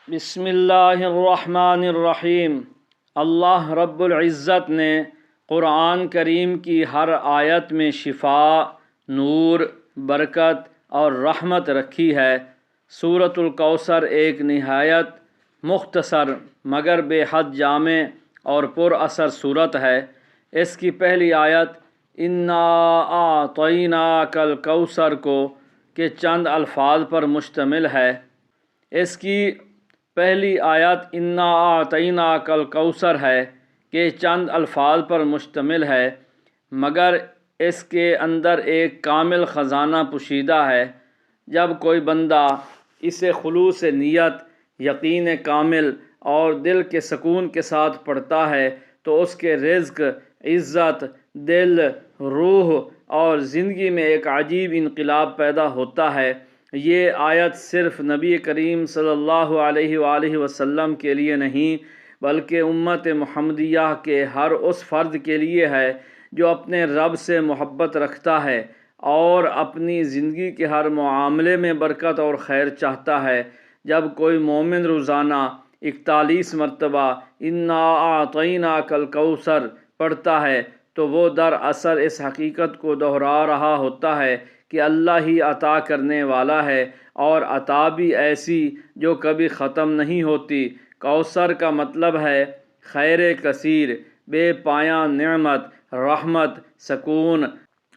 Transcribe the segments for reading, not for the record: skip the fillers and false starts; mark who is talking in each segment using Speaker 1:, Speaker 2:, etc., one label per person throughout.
Speaker 1: بسم اللہ الرحمن الرحیم۔ اللہ رب العزت نے قرآن کریم کی ہر آیت میں شفا، نور، برکت اور رحمت رکھی ہے۔ سورۃ الکوثر ایک نہایت مختصر مگر بے حد جامع اور پر اثر صورت ہے۔ اس کی پہلی آیت انا اعطیناک الکوثر کو کے چند الفاظ پر مشتمل ہے۔ اس کی پہلی آیت انا اعطیناک الکوثر ہے کہ چند الفاظ پر مشتمل ہے، مگر اس کے اندر ایک کامل خزانہ پوشیدہ ہے۔ جب کوئی بندہ اسے خلوص نیت، یقین کامل اور دل کے سکون کے ساتھ پڑھتا ہے تو اس کے رزق، عزت، دل، روح اور زندگی میں ایک عجیب انقلاب پیدا ہوتا ہے۔ یہ آیت صرف نبی کریم صلی اللہ علیہ وآلہ وسلم کے لیے نہیں بلکہ امت محمدیہ کے ہر اس فرد کے لیے ہے جو اپنے رب سے محبت رکھتا ہے اور اپنی زندگی کے ہر معاملے میں برکت اور خیر چاہتا ہے۔ جب کوئی مومن روزانہ 41 مرتبہ انا اعطیناک الکوثر پڑھتا ہے تو وہ دراصل اس حقیقت کو دہرا رہا ہوتا ہے کہ اللہ ہی عطا کرنے والا ہے، اور عطا بھی ایسی جو کبھی ختم نہیں ہوتی۔ کوثر کا مطلب ہے خیر کثیر، بے پایاں نعمت، رحمت، سکون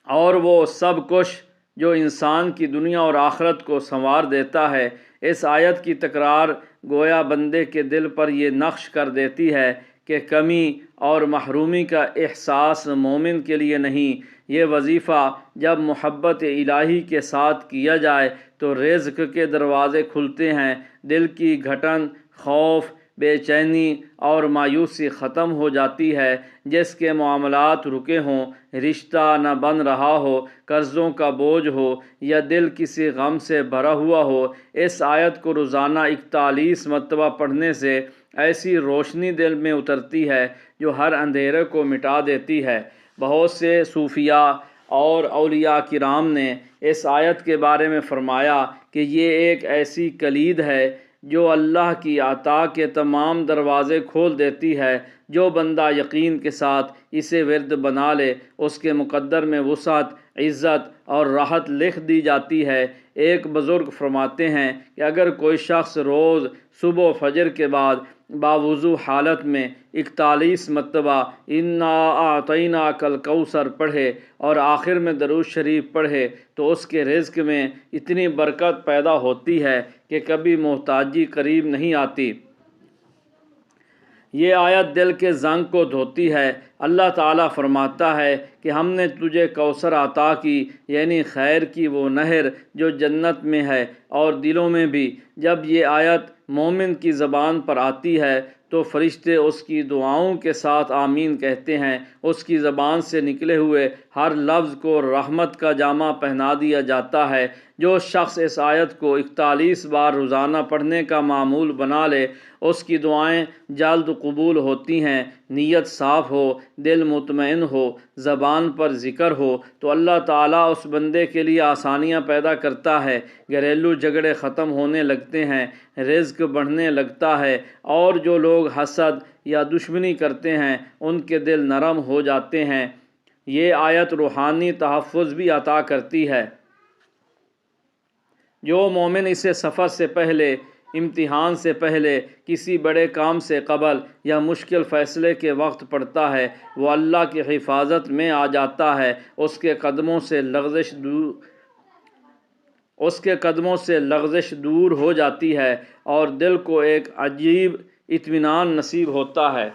Speaker 1: اور وہ سب کچھ جو انسان کی دنیا اور آخرت کو سنوار دیتا ہے۔ اس آیت کی تکرار گویا بندے کے دل پر یہ نقش کر دیتی ہے کہ کمی اور محرومی کا احساس مومن کے لیے نہیں۔ یہ وظیفہ جب محبت الہی کے ساتھ کیا جائے تو رزق کے دروازے کھلتے ہیں، دل کی گھٹن، خوف، بے چینی اور مایوسی ختم ہو جاتی ہے۔ جس کے معاملات رکے ہوں، رشتہ نہ بن رہا ہو، قرضوں کا بوجھ ہو یا دل کسی غم سے بھرا ہوا ہو، اس آیت کو روزانہ 41 مرتبہ پڑھنے سے ایسی روشنی دل میں اترتی ہے جو ہر اندھیرے کو مٹا دیتی ہے۔ بہت سے صوفیاء اور اولیاء کرام نے اس آیت کے بارے میں فرمایا کہ یہ ایک ایسی کلید ہے جو اللہ کی عطا کے تمام دروازے کھول دیتی ہے۔ جو بندہ یقین کے ساتھ اسے ورد بنا لے اس کے مقدر میں وسعت، عزت اور راحت لکھ دی جاتی ہے۔ ایک بزرگ فرماتے ہیں کہ اگر کوئی شخص روز صبح و فجر کے بعد باوضو حالت میں 41 مرتبہ انا اعطیناک الکوثر پڑھے اور آخر میں درود شریف پڑھے تو اس کے رزق میں اتنی برکت پیدا ہوتی ہے کہ کبھی محتاجی قریب نہیں آتی۔ یہ آیت دل کے زنگ کو دھوتی ہے۔ اللہ تعالیٰ فرماتا ہے کہ ہم نے تجھے کوثر عطا کی، یعنی خیر کی وہ نہر جو جنت میں ہے اور دلوں میں بھی۔ جب یہ آیت مومن کی زبان پر آتی ہے تو فرشتے اس کی دعاؤں کے ساتھ آمین کہتے ہیں۔ اس کی زبان سے نکلے ہوئے ہر لفظ کو رحمت کا جامہ پہنا دیا جاتا ہے۔ جو شخص اس آیت کو 41 بار روزانہ پڑھنے کا معمول بنا لے اس کی دعائیں جلد قبول ہوتی ہیں۔ نیت صاف ہو، دل مطمئن ہو، زبان پر ذکر ہو تو اللہ تعالیٰ اس بندے کے لیے آسانیاں پیدا کرتا ہے۔ گھریلو جھگڑے ختم ہونے لگتے ہیں، رزق بڑھنے لگتا ہے، اور جو لوگ حسد یا دشمنی کرتے ہیں ان کے دل نرم ہو جاتے ہیں۔ یہ آیت روحانی تحفظ بھی عطا کرتی ہے۔ جو مومن اسے سفر سے پہلے، امتحان سے پہلے، کسی بڑے کام سے قبل یا مشکل فیصلے کے وقت پڑھتا ہے وہ اللہ کی حفاظت میں آ جاتا ہے۔ اس کے قدموں سے لغزش دور ہو جاتی ہے اور دل کو ایک عجیب اطمینان نصیب ہوتا ہے۔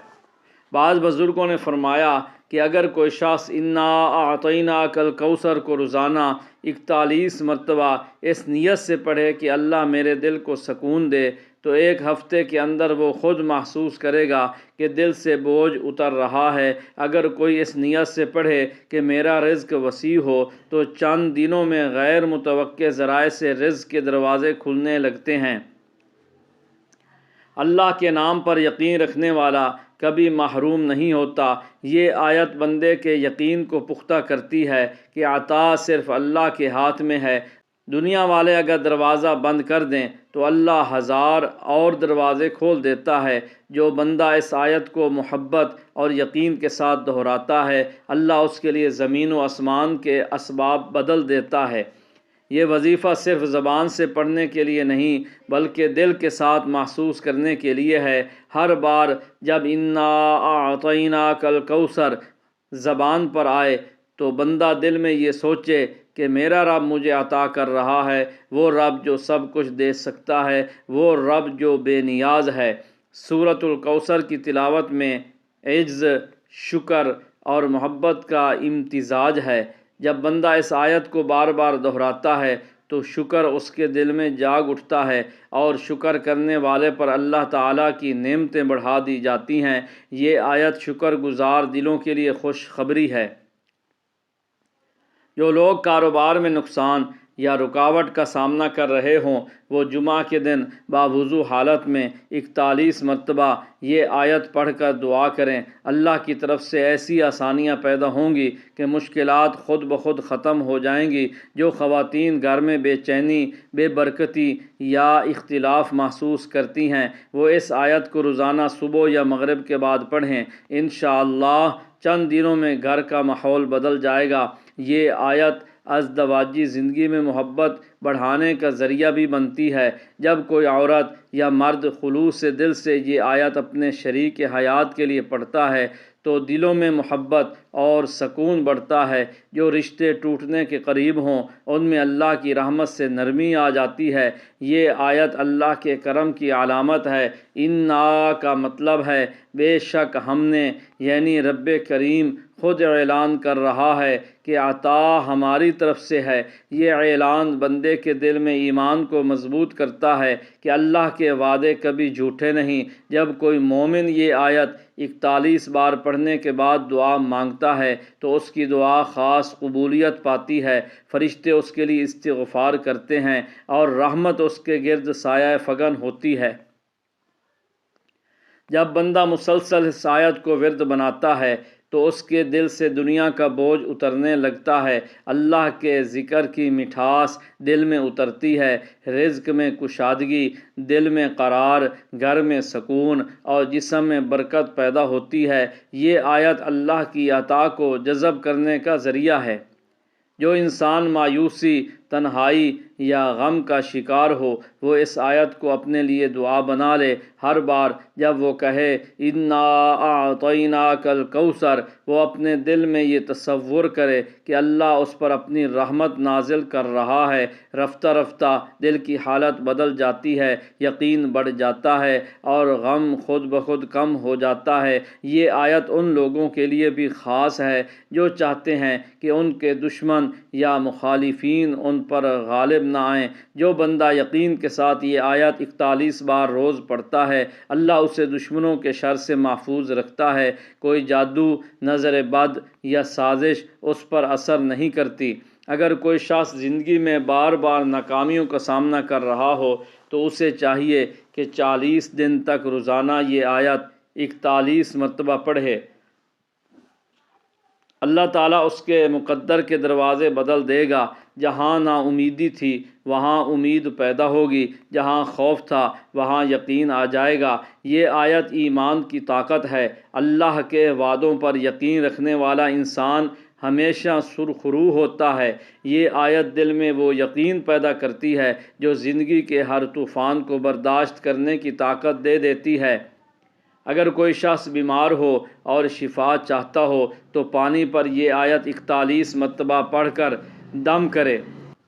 Speaker 1: بعض بزرگوں نے فرمایا کہ اگر کوئی شخص انا اعطیناک الکوثر کو روزانہ 41 مرتبہ اس نیت سے پڑھے کہ اللہ میرے دل کو سکون دے تو ایک ہفتے کے اندر وہ خود محسوس کرے گا کہ دل سے بوجھ اتر رہا ہے۔ اگر کوئی اس نیت سے پڑھے کہ میرا رزق وسیع ہو تو چند دنوں میں غیر متوقع ذرائع سے رزق کے دروازے کھلنے لگتے ہیں۔ اللہ کے نام پر یقین رکھنے والا کبھی محروم نہیں ہوتا۔ یہ آیت بندے کے یقین کو پختہ کرتی ہے کہ عطا صرف اللہ کے ہاتھ میں ہے۔ دنیا والے اگر دروازہ بند کر دیں تو اللہ ہزار اور دروازے کھول دیتا ہے۔ جو بندہ اس آیت کو محبت اور یقین کے ساتھ دہراتا ہے، اللہ اس کے لیے زمین و آسمان کے اسباب بدل دیتا ہے۔ یہ وظیفہ صرف زبان سے پڑھنے کے لیے نہیں بلکہ دل کے ساتھ محسوس کرنے کے لیے ہے۔ ہر بار جب انا اعطیناک الکوثر زبان پر آئے تو بندہ دل میں یہ سوچے کہ میرا رب مجھے عطا کر رہا ہے، وہ رب جو سب کچھ دے سکتا ہے، وہ رب جو بے نیاز ہے۔ سورۃ الکوثر کی تلاوت میں عجز، شکر اور محبت کا امتزاج ہے۔ جب بندہ اس آیت کو بار بار دہراتا ہے تو شکر اس کے دل میں جاگ اٹھتا ہے اور شکر کرنے والے پر اللہ تعالیٰ کی نعمتیں بڑھا دی جاتی ہیں۔ یہ آیت شکر گزار دلوں کے لیے خوشخبری ہے۔ جو لوگ کاروبار میں نقصان یا رکاوٹ کا سامنا کر رہے ہوں وہ جمعہ کے دن باوضو حالت میں 41 مرتبہ یہ آیت پڑھ کر دعا کریں۔ اللہ کی طرف سے ایسی آسانیاں پیدا ہوں گی کہ مشکلات خود بخود ختم ہو جائیں گی۔ جو خواتین گھر میں بے چینی، بے برکتی یا اختلاف محسوس کرتی ہیں وہ اس آیت کو روزانہ صبح یا مغرب کے بعد پڑھیں۔ انشاءاللہ چند دنوں میں گھر کا ماحول بدل جائے گا۔ یہ آیت ازدواجی زندگی میں محبت بڑھانے کا ذریعہ بھی بنتی ہے۔ جب کوئی عورت یا مرد خلوص سے دل سے یہ آیت اپنے شریک حیات کے لیے پڑھتا ہے تو دلوں میں محبت اور سکون بڑھتا ہے۔ جو رشتے ٹوٹنے کے قریب ہوں ان میں اللہ کی رحمت سے نرمی آ جاتی ہے۔ یہ آیت اللہ کے کرم کی علامت ہے۔ انا کا مطلب ہے بے شک ہم نے، یعنی رب کریم خود اعلان کر رہا ہے کہ عطا ہماری طرف سے ہے۔ یہ اعلان بندے کے دل میں ایمان کو مضبوط کرتا ہے کہ اللہ کے وعدے کبھی جھوٹے نہیں۔ جب کوئی مومن یہ آیت 41 بار پڑھنے کے بعد دعا مانگتا ہے تو اس کی دعا خاص قبولیت پاتی ہے۔ فرشتے اس کے لیے استغفار کرتے ہیں اور رحمت اس کے گرد سایہ فگن ہوتی ہے۔ جب بندہ مسلسل اس آیت کو ورد بناتا ہے تو اس کے دل سے دنیا کا بوجھ اترنے لگتا ہے۔ اللہ کے ذکر کی مٹھاس دل میں اترتی ہے، رزق میں کشادگی، دل میں قرار، گھر میں سکون اور جسم میں برکت پیدا ہوتی ہے۔ یہ آیت اللہ کی عطا کو جذب کرنے کا ذریعہ ہے۔ جو انسان مایوسی، تنہائی یا غم کا شکار ہو وہ اس آیت کو اپنے لیے دعا بنا لے۔ ہر بار جب وہ کہے انا اعطیناک الکوثر وہ اپنے دل میں یہ تصور کرے کہ اللہ اس پر اپنی رحمت نازل کر رہا ہے۔ رفتہ رفتہ دل کی حالت بدل جاتی ہے، یقین بڑھ جاتا ہے اور غم خود بخود کم ہو جاتا ہے۔ یہ آیت ان لوگوں کے لیے بھی خاص ہے جو چاہتے ہیں کہ ان کے دشمن یا مخالفین ان پر غالب نہ آئیں۔ جو بندہ یقین کے ساتھ یہ آیت 41 بار روز پڑھتا ہے اللہ اسے دشمنوں کے شر سے محفوظ رکھتا ہے۔ کوئی جادو، نظر بد یا سازش اس پر اثر نہیں کرتی۔ اگر کوئی شخص زندگی میں بار بار ناکامیوں کا سامنا کر رہا ہو تو اسے چاہیے کہ 40 دن تک روزانہ یہ آیت 41 مرتبہ پڑھے۔ اللہ تعالیٰ اس کے مقدر کے دروازے بدل دے گا۔ جہاں نا امیدی تھی وہاں امید پیدا ہوگی، جہاں خوف تھا وہاں یقین آ جائے گا۔ یہ آیت ایمان کی طاقت ہے۔ اللہ کے وعدوں پر یقین رکھنے والا انسان ہمیشہ سرخرو ہوتا ہے۔ یہ آیت دل میں وہ یقین پیدا کرتی ہے جو زندگی کے ہر طوفان کو برداشت کرنے کی طاقت دے دیتی ہے۔ اگر کوئی شخص بیمار ہو اور شفا چاہتا ہو تو پانی پر یہ آیت 41 مرتبہ پڑھ کر دم کرے۔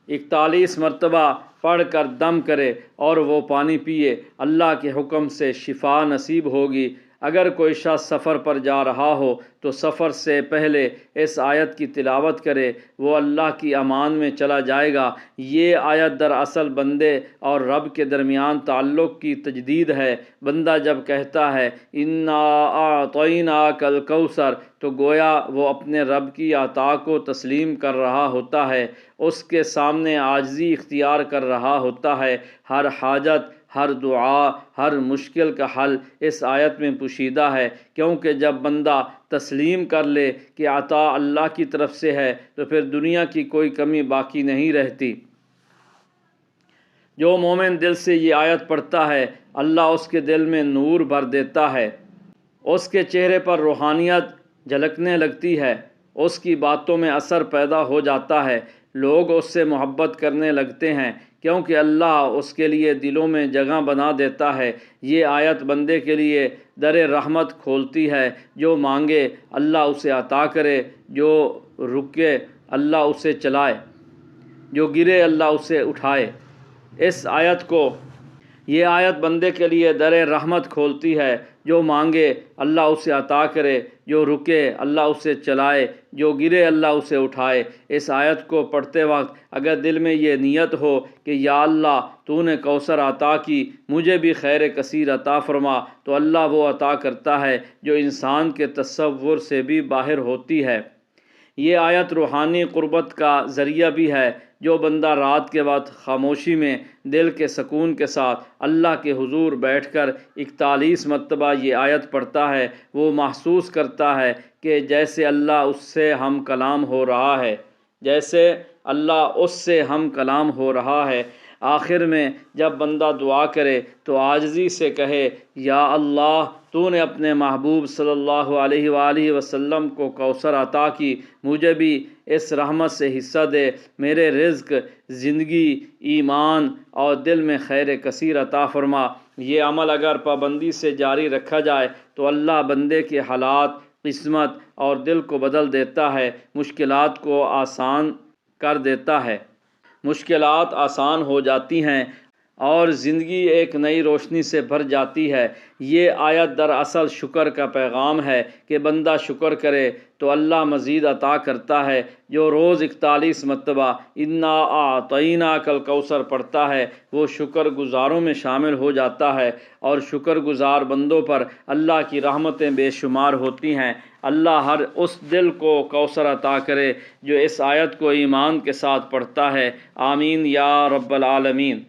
Speaker 1: 41 مرتبہ پڑھ کر دم کرے اور وہ پانی پیے، اللہ کے حکم سے شفا نصیب ہوگی۔ اگر کوئی شخص سفر پر جا رہا ہو تو سفر سے پہلے اس آیت کی تلاوت کرے، وہ اللہ کی امان میں چلا جائے گا۔ یہ آیت دراصل بندے اور رب کے درمیان تعلق کی تجدید ہے۔ بندہ جب کہتا ہے انا اعطیناک الکوثر تو گویا وہ اپنے رب کی عطا کو تسلیم کر رہا ہوتا ہے، اس کے سامنے عاجزی اختیار کر رہا ہوتا ہے۔ ہر حاجت، ہر دعا، ہر مشکل کا حل اس آیت میں پوشیدہ ہے، کیونکہ جب بندہ تسلیم کر لے کہ عطا اللہ کی طرف سے ہے تو پھر دنیا کی کوئی کمی باقی نہیں رہتی۔ جو مومن دل سے یہ آیت پڑھتا ہے اللہ اس کے دل میں نور بھر دیتا ہے، اس کے چہرے پر روحانیت جھلکنے لگتی ہے، اس کی باتوں میں اثر پیدا ہو جاتا ہے، لوگ اس سے محبت کرنے لگتے ہیں کیونکہ اللہ اس کے لیے دلوں میں جگہ بنا دیتا ہے۔ یہ آیت بندے کے لیے در رحمت کھولتی ہے، جو مانگے اللہ اسے عطا کرے، جو رکے اللہ اسے چلائے، جو گرے اللہ اسے اٹھائے۔ یہ آیت بندے کے لیے در رحمت کھولتی ہے، جو مانگے اللہ اسے عطا کرے، جو رکے اللہ اسے چلائے، جو گرے اللہ اسے اٹھائے۔ اس آیت کو پڑھتے وقت اگر دل میں یہ نیت ہو کہ یا اللہ تو نے کوثر عطا کی، مجھے بھی خیر کثیر عطا فرما، تو اللہ وہ عطا کرتا ہے جو انسان کے تصور سے بھی باہر ہوتی ہے۔ یہ آیت روحانی قربت کا ذریعہ بھی ہے۔ جو بندہ رات کے وقت خاموشی میں دل کے سکون کے ساتھ اللہ کے حضور بیٹھ کر 41 مرتبہ یہ آیت پڑھتا ہے، وہ محسوس کرتا ہے کہ جیسے اللہ اس سے ہم کلام ہو رہا ہے۔ آخر میں جب بندہ دعا کرے تو عاجزی سے کہے یا اللہ تو نے اپنے محبوب صلی اللہ علیہ وآلہ وسلم کو کوثر عطا کی، مجھے بھی اس رحمت سے حصہ دے، میرے رزق، زندگی، ایمان اور دل میں خیر کثیر عطا فرما۔ یہ عمل اگر پابندی سے جاری رکھا جائے تو اللہ بندے کے حالات، قسمت اور دل کو بدل دیتا ہے، مشکلات کو آسان کر دیتا ہے، مشکلات آسان ہو جاتی ہیں اور زندگی ایک نئی روشنی سے بھر جاتی ہے۔ یہ آیت دراصل شکر کا پیغام ہے کہ بندہ شکر کرے تو اللہ مزید عطا کرتا ہے۔ جو روز 41 مرتبہ انا اعطیناک الکوثر پڑھتا ہے وہ شکر گزاروں میں شامل ہو جاتا ہے، اور شکر گزار بندوں پر اللہ کی رحمتیں بے شمار ہوتی ہیں۔ اللہ ہر اس دل کو کوثر عطا کرے جو اس آیت کو ایمان کے ساتھ پڑھتا ہے۔ آمین یا رب العالمین۔